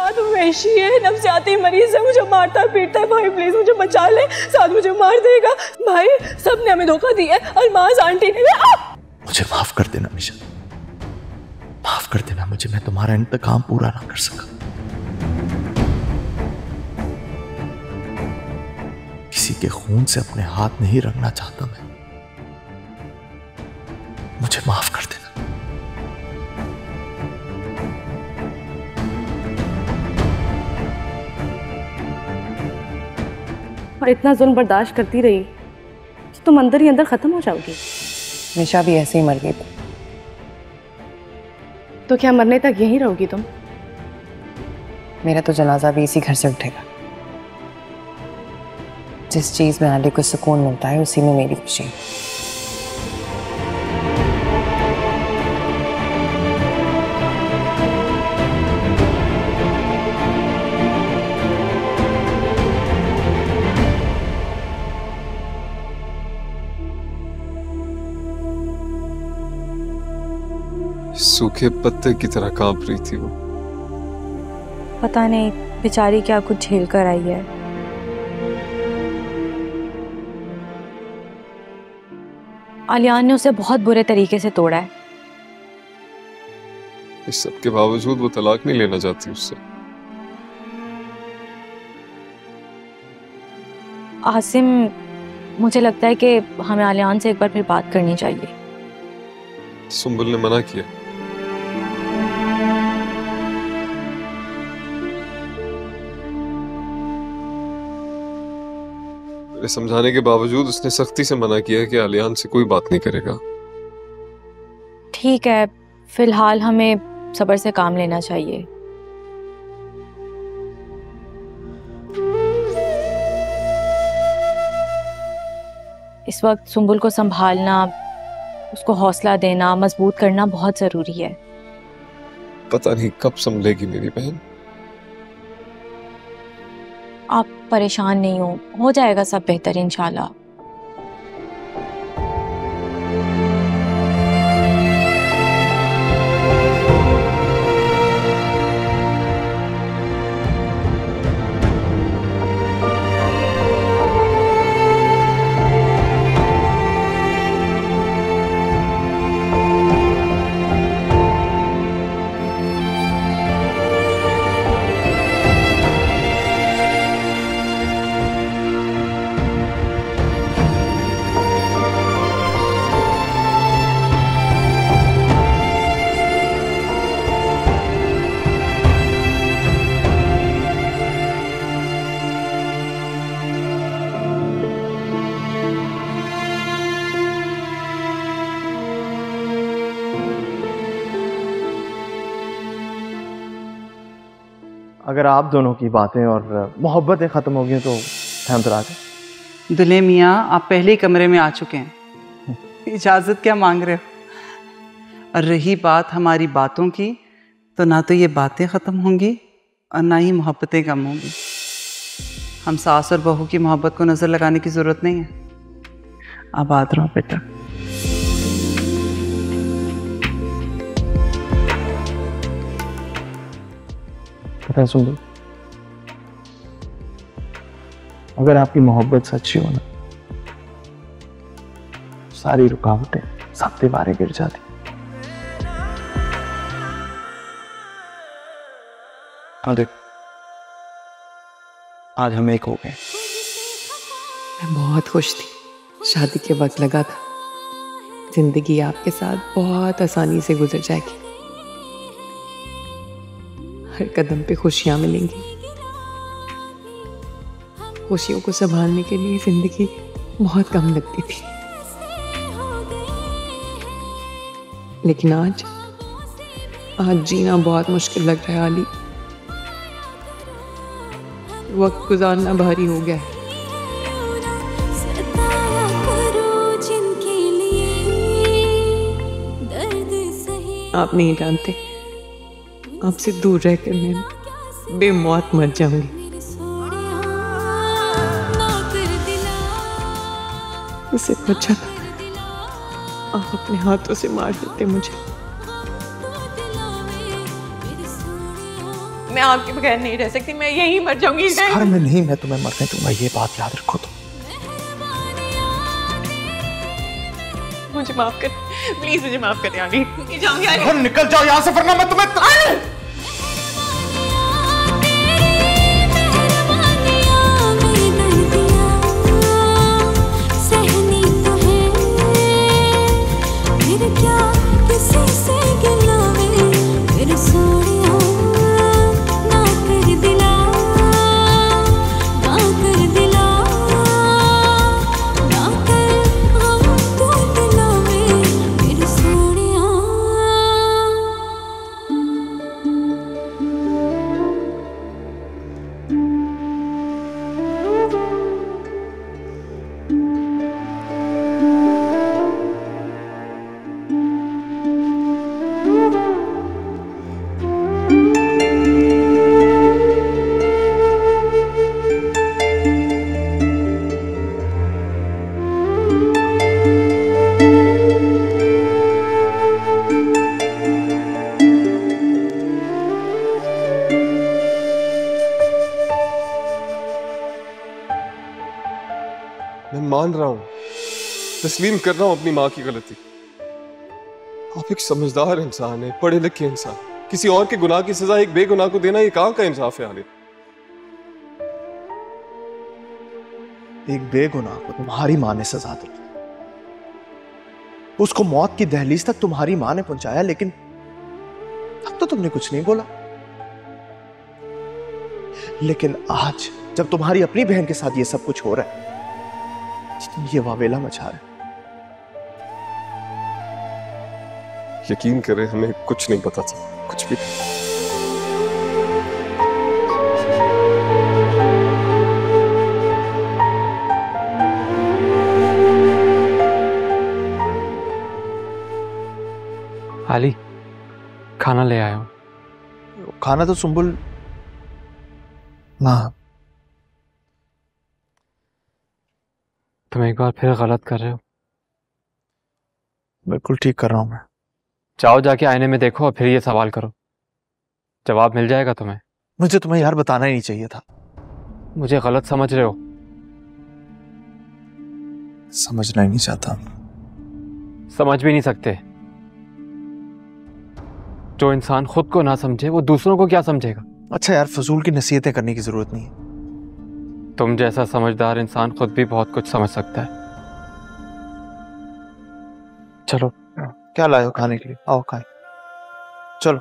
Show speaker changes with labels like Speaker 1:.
Speaker 1: साथ वैशी है, नफसियाती मरीज है, मुझे मारता पीटता है। भाई प्लीज मुझे बचा ले, साथ मुझे मार देगा। भाई सबने हमें धोखा दिया है, अलमाज आंटी ने।
Speaker 2: मुझे माफ कर देना मिशा, माफ कर देना मुझे, मैं तुम्हारा इंतकाम पूरा ना कर सका। किसी के खून से अपने हाथ नहीं रंगना चाहता मैं, मुझे माफ कर देना।
Speaker 3: और इतना जुल्म बर्दाश्त करती रही तो तुम अंदर ही अंदर खत्म हो जाओगी।
Speaker 4: निशा भी ऐसे ही मर गई थी।
Speaker 3: तो क्या मरने तक यहीं रहोगी तुम?
Speaker 4: मेरा तो जनाजा भी इसी घर से उठेगा। जिस चीज में आले को सुकून मिलता है उसी में मेरी खुशी है।
Speaker 5: सूखे पत्ते की तरह कांप रही थी वो।
Speaker 6: पता नहीं बेचारी क्या कुछ झेल कर आई है। आलियान ने उसे बहुत बुरे तरीके से तोड़ा है।
Speaker 5: इस सब के बावजूद वो तलाक नहीं लेना चाहती उससे।
Speaker 6: आसिम, मुझे लगता है कि हमें आलियान से एक बार फिर बात करनी चाहिए।
Speaker 5: सुंबुल ने मना किया। मेरे समझाने के बावजूद उसने सख्ती से मना किया है कि आलियान से कोई बात नहीं करेगा।
Speaker 6: ठीक है, फिलहाल हमें सब्र से काम लेना चाहिए। इस वक्त सुंबुल को संभालना, उसको हौसला देना, मजबूत करना बहुत जरूरी है।
Speaker 5: पता नहीं कब संभलेगी मेरी बहन।
Speaker 6: आप परेशान नहीं हो जाएगा सब बेहतर इंशाल्लाह।
Speaker 2: अगर आप दोनों की बातें और मोहब्बतें खत्म हो गई तो हम तो आ जाए।
Speaker 7: दुल्हे मियाँ, आप पहले ही कमरे में आ चुके हैं, इजाज़त क्या मांग रहे हो? और रही बात हमारी बातों की, तो ना तो ये बातें ख़त्म होंगी और ना ही मोहब्बतें कम होंगी। हम सास और बहू की मोहब्बत को नज़र लगाने की ज़रूरत नहीं है। आबाद रहो बेटा।
Speaker 2: पता है सुंदर, अगर आपकी मोहब्बत सच्ची हो ना, सारी रुकावटें, सब दीवारें गिर जाती। हाँ देख, आज हम एक हो गए।
Speaker 4: मैं बहुत खुश थी, शादी के वक्त लगा था जिंदगी आपके साथ बहुत आसानी से गुजर जाएगी, हर कदम पे खुशियां मिलेंगी। खुशियों को संभालने के लिए जिंदगी बहुत कम लगती थी, लेकिन आज जीना बहुत मुश्किल लग रहा है आली। वक्त गुजारना भारी हो गया है। आप नहीं जानते, आपसे दूर रहकर मैं बेमौत मर जाऊंगी। इससे अच्छा था आप अपने हाथों से मार देते मुझे।
Speaker 8: मैं आपके बगैर नहीं रह सकती, मैं यही मर जाऊंगी।
Speaker 2: इस घर में नहीं मैं तुम्हें मरने दूंगा, ये बात याद रखो तुम।
Speaker 8: मुझे माफ कर, प्लीज मुझे माफ कर यानी। जाऊंगी
Speaker 2: निकल जाओ यहाँ से वरना मैं तुम्हें
Speaker 5: मान रहा हूं, तस्लीम कर रहा हूं अपनी माँ की गलती। आप एक समझदार इंसान है, पढ़े लिखे इंसान, किसी और के गुनाह की सजा एक बेगुनाह को देना ये कहां का इंसाफ है?
Speaker 2: एक बेगुनाह को तुम्हारी माँ ने सजा दी, उसको मौत की दहलीज तक तुम्हारी माँ ने पहुंचाया, लेकिन अब तो तुमने कुछ नहीं बोला। लेकिन आज जब तुम्हारी अपनी बहन के साथ ये सब कुछ हो रहा है, ये वावेला मचा रहे,
Speaker 5: यकीन करें हमें कुछ नहीं पता था, कुछ भी।
Speaker 9: आली, खाना ले आया हूं।
Speaker 2: खाना तो सुंबुल ना,
Speaker 9: तुम एक बार फिर गलत कर रहे हो।
Speaker 2: बिल्कुल ठीक कर रहा हूं मैं।
Speaker 9: जाओ जाके आईने में देखो और फिर ये सवाल करो, जवाब मिल जाएगा तुम्हें।
Speaker 2: मुझे तुम्हें यार बताना ही नहीं चाहिए था।
Speaker 9: मुझे गलत समझ रहे हो।
Speaker 2: समझना ही नहीं चाहता।
Speaker 9: समझ भी नहीं सकते। जो इंसान खुद को ना समझे वो दूसरों को क्या समझेगा।
Speaker 2: अच्छा यार, फजूल की नसीहतें करने की जरूरत नहीं है।
Speaker 9: तुम जैसा समझदार इंसान खुद भी बहुत कुछ समझ सकता है। चलो।
Speaker 2: क्या लाए हो खाने के लिए? आओ खाएं। चलो।